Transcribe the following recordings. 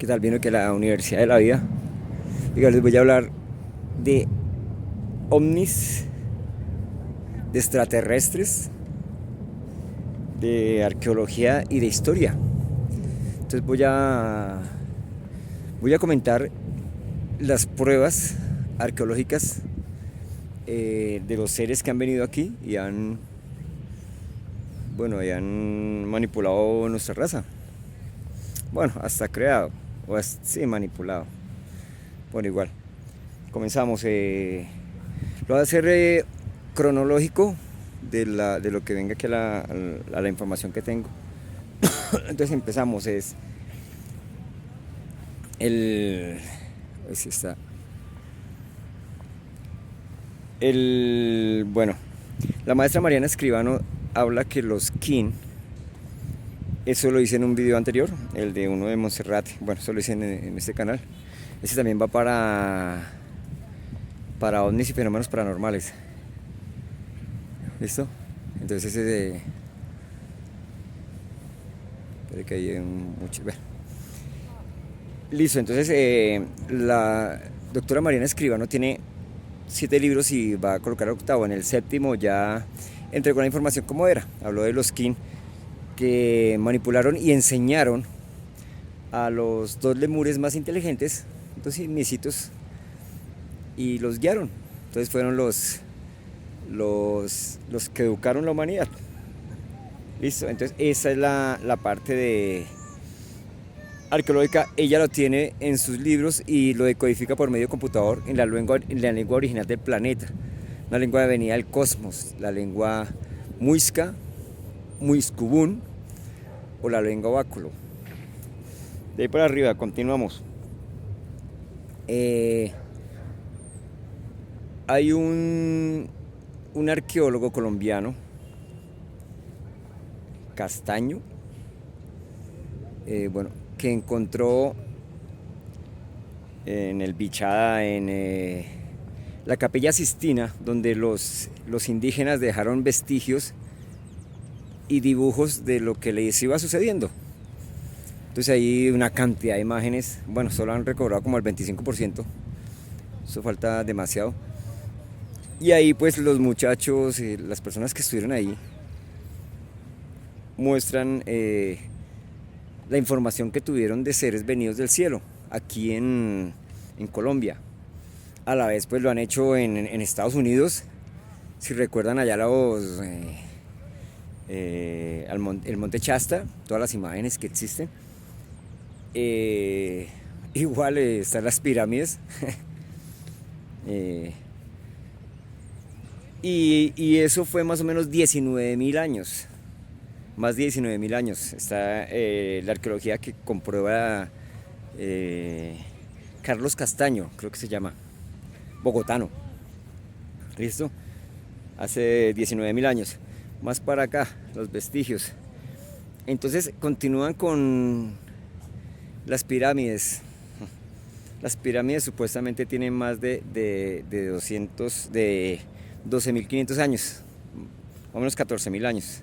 ¿Qué tal? Vino que la Universidad de la Vida. Diga, les voy a hablar de ovnis, de extraterrestres, de arqueología y de historia. Entonces voy a comentar las pruebas arqueológicas de los seres que han venido aquí y y han manipulado nuestra raza. Bueno, hasta creado, sí, manipulado. Bueno, igual. Comenzamos. Lo voy a hacer cronológico de lo que venga aquí a la información que tengo. Entonces empezamos. Es el. Si está. Bueno, la maestra Mariana Escribano habla que los kin, eso lo hice en un video anterior, el de uno de Montserrat. Bueno, eso lo hice en este canal. Ese también va para ovnis y fenómenos paranormales. ¿Listo? Entonces ese de. Espera que hay mucho. Bueno. Listo, entonces la doctora Mariana Escribano tiene 7 libros y va a colocar el octavo. En el séptimo ya entregó la información como era. Habló de los kin que manipularon y enseñaron a los 2 lemures más inteligentes, 2 inicitos, y los guiaron. Entonces fueron los que educaron la humanidad. Listo, entonces esa es la parte de arqueológica. Ella lo tiene en sus libros y lo decodifica por medio de computador en la lengua original del planeta, una lengua de venida del cosmos, la lengua muisca, muiscubún o la lengua báculo. De ahí para arriba, continuamos. Hay un arqueólogo colombiano, Castaño, que encontró en el Bichada, en la Capilla Sistina, donde los indígenas dejaron vestigios y dibujos de lo que les iba sucediendo. Entonces hay una cantidad de imágenes, bueno, solo han recobrado como el 25%, eso falta demasiado. Y ahí pues los muchachos, las personas que estuvieron ahí, muestran la información que tuvieron de seres venidos del cielo, aquí en Colombia. A la vez pues lo han hecho en Estados Unidos. Si recuerdan allá el Monte Shasta, todas las imágenes que existen. Igual están las pirámides. Y eso fue más o menos 19.000 años. Más de 19.000 años. Está la arqueología que comprueba Carlos Castaño, creo que se llama, bogotano. ¿Listo? Hace 19.000 años. Más para acá, los vestigios. Entonces continúan con las pirámides. Las pirámides supuestamente tienen más de 12.500 años, o menos 14.000 años.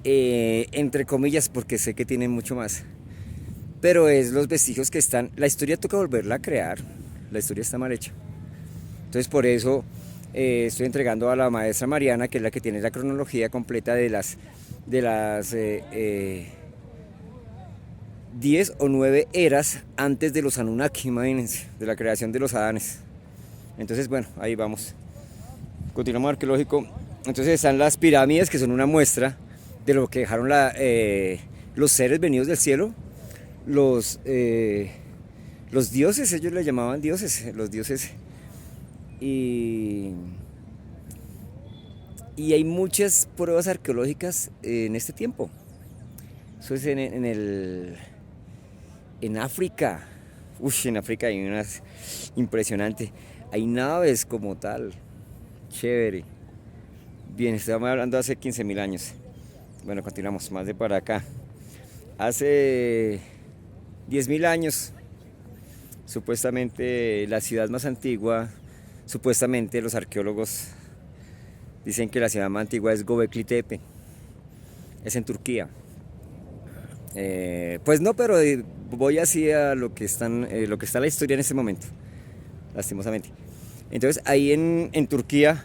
Entre comillas, porque sé que tienen mucho más. Pero es los vestigios que están. La historia toca volverla a crear. La historia está mal hecha. Entonces por eso estoy entregando a la maestra Mariana, que es la que tiene la cronología completa de las 10 o 9 eras antes de los Anunnaki, imagínense, de la creación de los Adanes. Entonces, bueno, ahí vamos. Continuamos arqueológico. Entonces están las pirámides, que son una muestra de lo que dejaron los seres venidos del cielo. Los dioses, ellos le llamaban dioses, los dioses. Y hay muchas pruebas arqueológicas en este tiempo. Eso es en África. En África hay unas impresionantes. Hay naves como tal. Chévere. Bien, estamos hablando hace 15.000 años. Bueno, continuamos más de para acá. Hace 10.000 años, supuestamente la ciudad más antigua, supuestamente los arqueólogos dicen que la ciudad más antigua es Göbekli Tepe. Es en Turquía. Pues no, pero voy así a lo que está la historia en este momento, lastimosamente. Entonces ahí en Turquía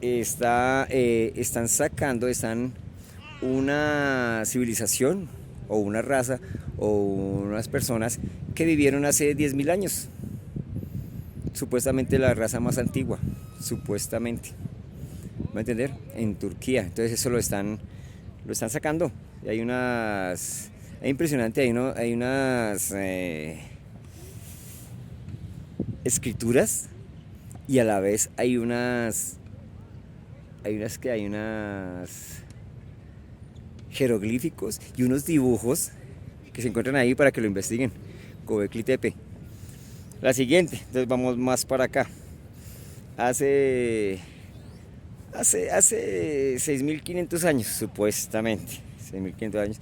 están una civilización o una raza o unas personas que vivieron hace 10.000 años. Supuestamente la raza más antigua, supuestamente. ¿Va a entender? En Turquía. Entonces eso lo están sacando. Y hay unas... Es impresionante, hay unas escrituras y a la vez hay unas jeroglíficos y unos dibujos que se encuentran ahí para que lo investiguen. Göbekli Tepe. La siguiente, entonces vamos más para acá. Hace 6.500 años, supuestamente, 6.500 años,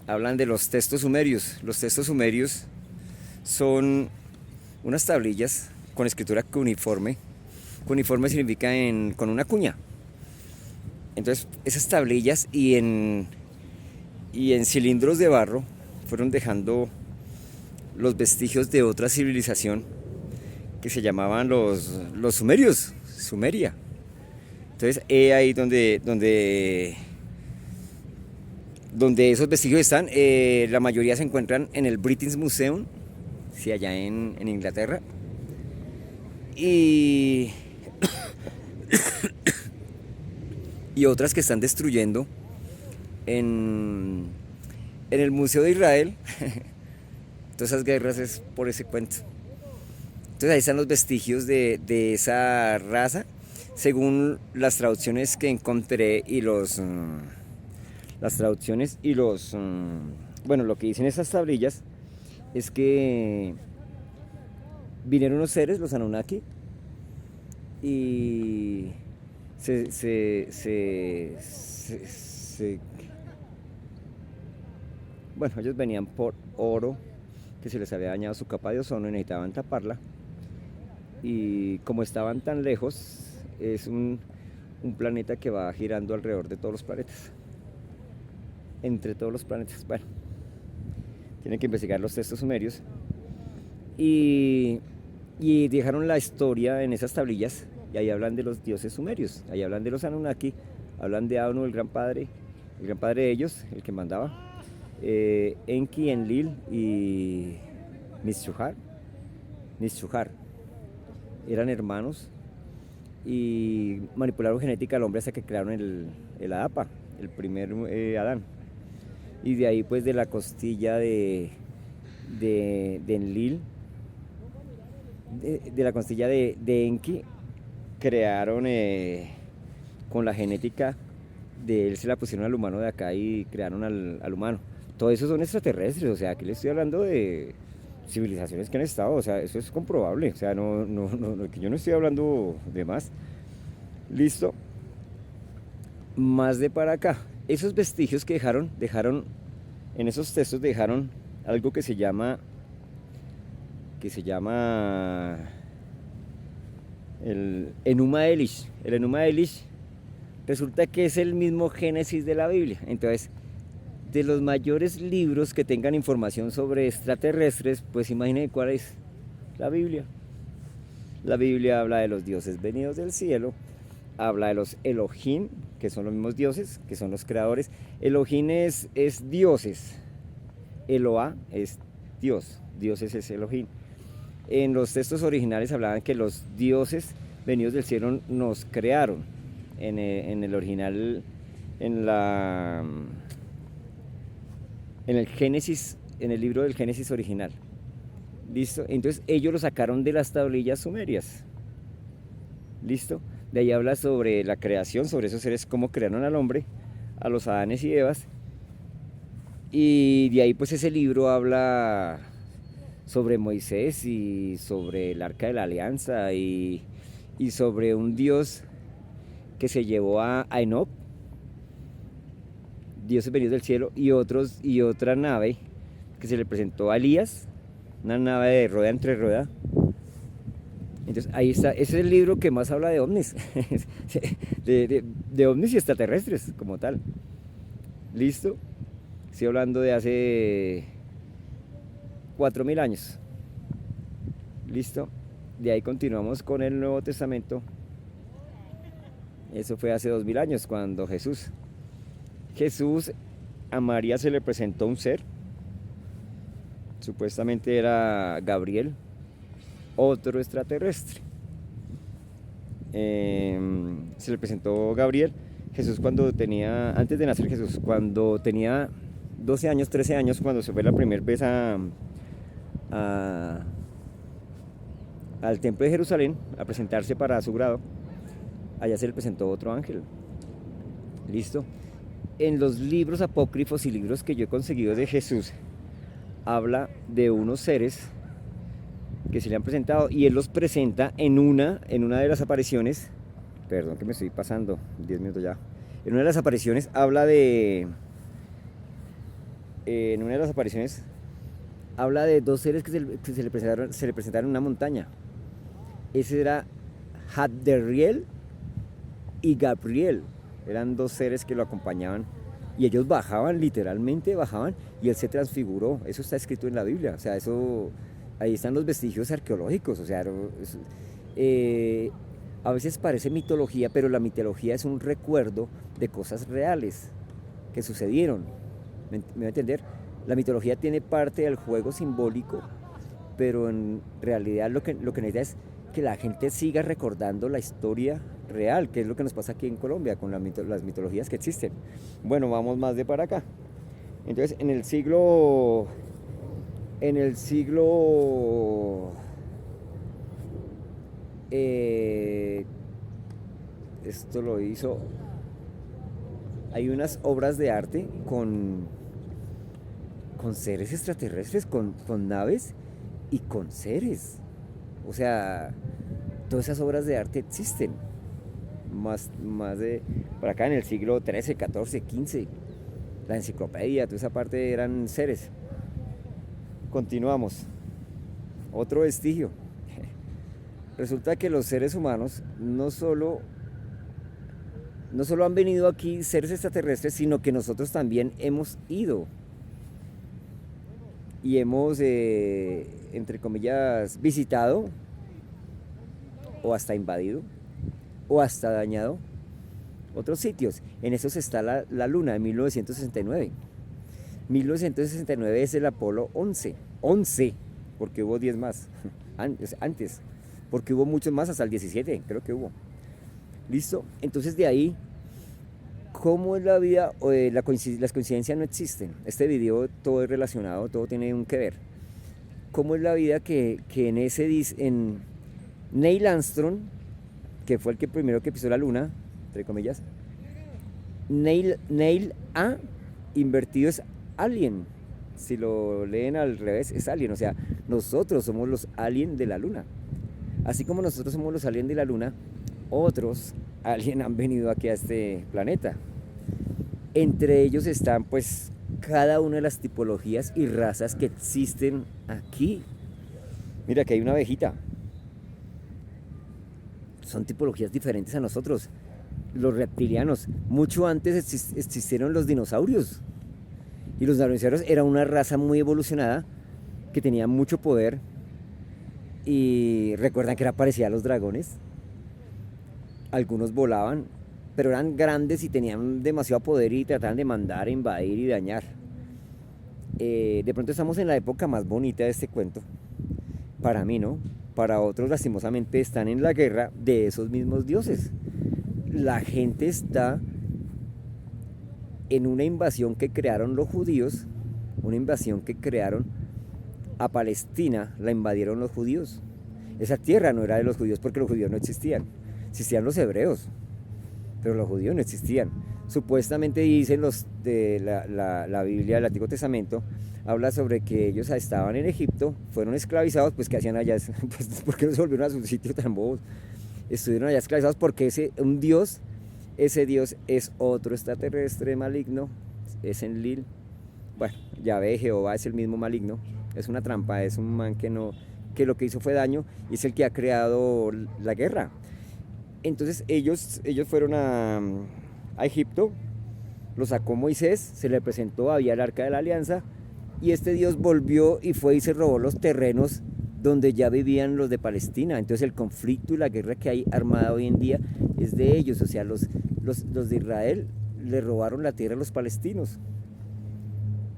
hablan de los textos sumerios. Los textos sumerios son unas tablillas con escritura cuneiforme. Cuneiforme significa con una cuña. Entonces, esas tablillas y en cilindros de barro fueron dejando los vestigios de otra civilización que se llamaban los sumerios, Sumeria. Entonces, ahí donde esos vestigios están. La mayoría se encuentran en el British Museum, sí, allá en Inglaterra. Y otras que están destruyendo en el Museo de Israel. Todas esas guerras es por ese cuento. Entonces ahí están los vestigios de esa raza, según las traducciones que encontré y bueno, lo que dicen esas tablillas es que vinieron unos seres, los Anunnaki, y bueno, ellos venían por oro, que se les había dañado su capa de ozono y necesitaban taparla. Y como estaban tan lejos, es un planeta que va girando alrededor de todos los planetas. Entre todos los planetas. Bueno, tienen que investigar los textos sumerios. Y dejaron la historia en esas tablillas. Y ahí hablan de los dioses sumerios. Ahí hablan de los Anunnaki. Hablan de Anu, el gran padre de ellos, el que mandaba. Enki, Enlil y Nishuhar. Eran hermanos y manipularon genética al hombre hasta que crearon el Adapa, el primer Adán. Y de ahí, pues, de la costilla de Enlil, de la costilla de Enki, crearon con la genética de él, se la pusieron al humano de acá y crearon al humano. Todo eso son extraterrestres, o sea, aquí le estoy hablando de civilizaciones que han estado, o sea, eso es comprobable, o sea, no, que yo no estoy hablando de más. Listo. Más de para acá. Esos vestigios que dejaron en esos textos, dejaron algo que se llama el Enuma Elish. El Enuma Elish resulta que es el mismo Génesis de la Biblia. Entonces, de los mayores libros que tengan información sobre extraterrestres, pues imaginen cuál es: la Biblia. La Biblia habla de los dioses venidos del cielo, habla de los Elohim, que son los mismos dioses, que son los creadores. Elohim es dioses, Eloah es Dios, dioses es Elohim. En los textos originales hablaban que los dioses venidos del cielo nos crearon. En el original, en el Génesis, en el libro del Génesis original. ¿Listo? Entonces ellos lo sacaron de las tablillas sumerias. ¿Listo? De ahí habla sobre la creación, sobre esos seres, cómo crearon al hombre, a los Adanes y Evas. Y de ahí, pues, ese libro habla sobre Moisés y sobre el Arca de la Alianza y sobre un Dios que se llevó a Enoch, dioses venidos del cielo, y otra nave que se le presentó a Elías, una nave de rueda entre rueda. Entonces ahí está, ese es el libro que más habla de ovnis, de ovnis y extraterrestres como tal. ¿Listo? Estoy hablando de hace 4000 años. ¿Listo? De ahí continuamos con el Nuevo Testamento. Eso fue hace 2000 años cuando Jesús a María se le presentó un ser. Supuestamente era Gabriel, otro extraterrestre. Se le presentó Gabriel. Jesús antes de nacer Jesús, cuando tenía 12 años, 13 años, cuando se fue la primera vez al templo de Jerusalén a presentarse para su grado, allá se le presentó otro ángel. ¿Listo? En los libros apócrifos y libros que yo he conseguido de Jesús, habla de unos seres que se le han presentado y él los presenta en una de las apariciones. Perdón que me estoy pasando 10 minutos ya. En una de las apariciones habla de dos seres que se le presentaron en una montaña. Ese era Jadriel y Gabriel. Eran dos seres que lo acompañaban y ellos literalmente bajaban, y él se transfiguró. Eso está escrito en la Biblia. O sea, ahí están los vestigios arqueológicos. O sea, a veces parece mitología, pero la mitología es un recuerdo de cosas reales que sucedieron. ¿Me voy a entender? La mitología tiene parte del juego simbólico, pero en realidad lo que necesita es que la gente siga recordando la historia real, que es lo que nos pasa aquí en Colombia con las mitologías que existen. Bueno, vamos más de para acá. Entonces, en el siglo esto lo hizo. Hay unas obras de arte con seres extraterrestres, con naves y con seres. O sea, todas esas obras de arte existen. Más de por acá en el siglo XIII, XIV, XV. La enciclopedia, toda esa parte eran seres. Continuamos. Otro vestigio. Resulta que los seres humanos no solo han venido aquí seres extraterrestres, sino que nosotros también hemos ido y hemos, entre comillas, visitado o hasta invadido o hasta dañado otros sitios. En esos está la Luna en 1969. 1969 es el Apolo 11. 11, porque hubo 10 más antes, porque hubo muchos más hasta el 17, creo que hubo. ¿Listo? Entonces de ahí, ¿cómo es la vida? Las coincidencias no existen. Este video todo es relacionado, todo tiene un que ver. ¿Cómo es la vida que en Neil Armstrong, que fue el primero que pisó la Luna, entre comillas, Neil A invertido es alien? Si lo leen al revés, es alien. O sea, nosotros somos los aliens de la Luna. Así como nosotros somos los aliens de la Luna, otros aliens han venido aquí a este planeta. Entre ellos están pues cada una de las tipologías y razas que existen aquí. Mira, que hay una abejita. Son tipologías diferentes a nosotros. Los reptilianos. Mucho antes existieron los dinosaurios. Y los dinosaurios era una raza muy evolucionada que tenía mucho poder. Y recuerdan que era parecida a los dragones. Algunos volaban, pero eran grandes y tenían demasiado poder y trataban de mandar, invadir y dañar. De pronto estamos en la época más bonita de este cuento. Para mí, ¿no? Para otros, lastimosamente, están en la guerra de esos mismos dioses. La gente está en una invasión que crearon los judíos, una invasión que crearon a Palestina, la invadieron los judíos. Esa tierra no era de los judíos porque los judíos no existían. Existían los hebreos, pero los judíos no existían. Supuestamente dicen los de la Biblia del Antiguo Testamento, habla sobre que ellos estaban en Egipto, fueron esclavizados, pues ¿qué hacían allá? Pues, ¿por qué no se volvieron a su sitio tan bobos? Estuvieron allá esclavizados porque ese dios es otro extraterrestre maligno, es Enlil. Bueno, Yahvé, Jehová es el mismo maligno, es una trampa, es un man que lo que hizo fue daño y es el que ha creado la guerra. Entonces ellos fueron a Egipto lo sacó Moisés, se le presentó, había el arca de la alianza, y este Dios volvió y fue y se robó los terrenos donde ya vivían los de Palestina. Entonces el conflicto y la guerra que hay armada hoy en día es de ellos, o sea, los de Israel le robaron la tierra a los palestinos.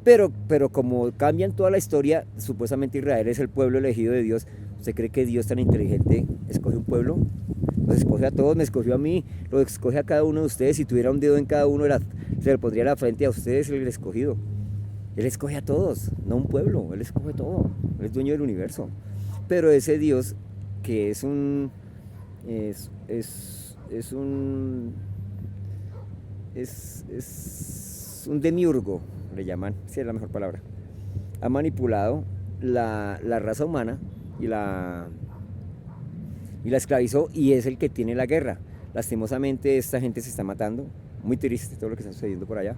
Pero como cambian toda la historia, supuestamente Israel es el pueblo elegido de Dios. ¿Usted cree que Dios tan inteligente escoge un pueblo? Los escoge a todos, me escogió a mí, lo escoge a cada uno de ustedes. Si tuviera un dedo en cada uno, se le pondría a la frente a ustedes el escogido. Él escoge a todos, no un pueblo, Él escoge todo, Él es dueño del universo. Pero ese Dios que es un... es un... es un demiurgo, le llaman, si es la mejor palabra. Ha manipulado la raza humana y la esclavizó, y es el que tiene la guerra. Lastimosamente esta gente se está matando, muy triste todo lo que está sucediendo por allá.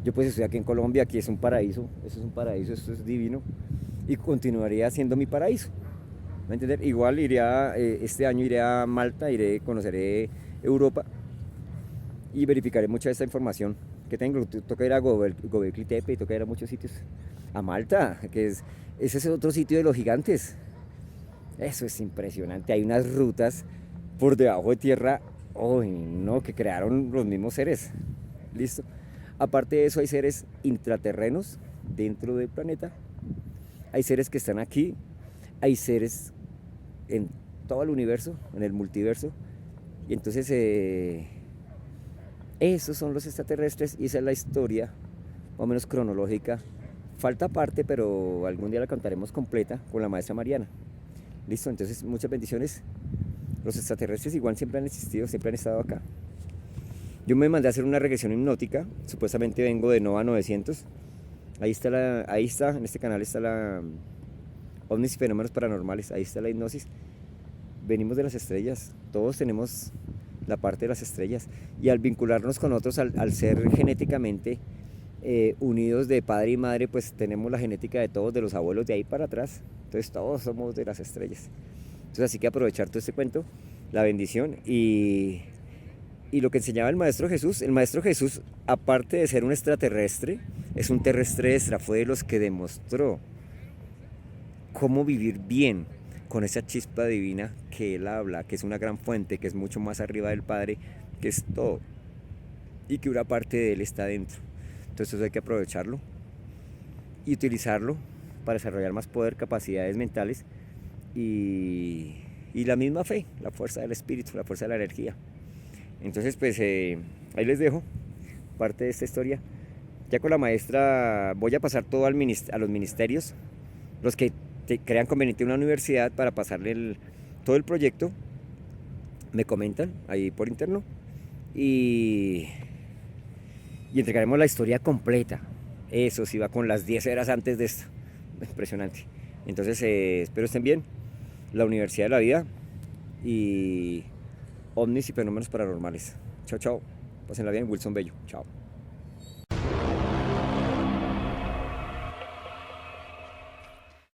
Yo pues estoy aquí en Colombia, aquí es un paraíso, esto es un paraíso, esto es divino, y continuaría siendo mi paraíso. ¿Me entiendes? Igual este año iré a Malta, conoceré Europa y verificaré mucha de esta información que tengo. Toca ir a Göbekli Tepe y toca ir a muchos sitios. A Malta, ese es otro sitio de los gigantes. Eso es impresionante, hay unas rutas por debajo de tierra, no, que crearon los mismos seres. Listo. Aparte de eso, hay seres intraterrenos dentro del planeta, hay seres que están aquí, hay seres en todo el universo, en el multiverso, y entonces esos son los extraterrestres, y esa es la historia más o menos cronológica. Falta parte, pero algún día la contaremos completa con la maestra Mariana. Listo, entonces muchas bendiciones. Los extraterrestres igual siempre han existido, siempre han estado acá. Yo me mandé a hacer una regresión hipnótica, supuestamente vengo de Nova 900. Ahí está, en este canal está la ovnis y fenómenos paranormales, ahí está la hipnosis. Venimos de las estrellas, todos tenemos la parte de las estrellas, y al vincularnos con otros, al ser genéticamente unidos de padre y madre, pues tenemos la genética de todos, de los abuelos de ahí para atrás. Entonces todos somos de las estrellas. Entonces así que aprovechar todo este cuento, la bendición, y lo que enseñaba el Maestro Jesús, aparte de ser un extraterrestre, es un terrestre extra. Fue de los que demostró cómo vivir bien con esa chispa divina que Él habla, que es una gran fuente, que es mucho más arriba del Padre, que es todo, y que una parte de Él está dentro. Entonces eso hay que aprovecharlo y utilizarlo para desarrollar más poder, capacidades mentales y la misma fe, la fuerza del espíritu, la fuerza de la energía. Entonces pues ahí les dejo parte de esta historia. Ya con la maestra voy a pasar todo a los ministerios, los que crean conveniente una universidad, para pasarle todo el proyecto. Me comentan ahí por interno y entregaremos la historia completa. Eso sí, va con las 10 horas antes de esto. Impresionante. Entonces espero estén bien. La Universidad de la Vida y ovnis y fenómenos paranormales. Chao, chao. Pásenla bien, Wilson Bello. Chao.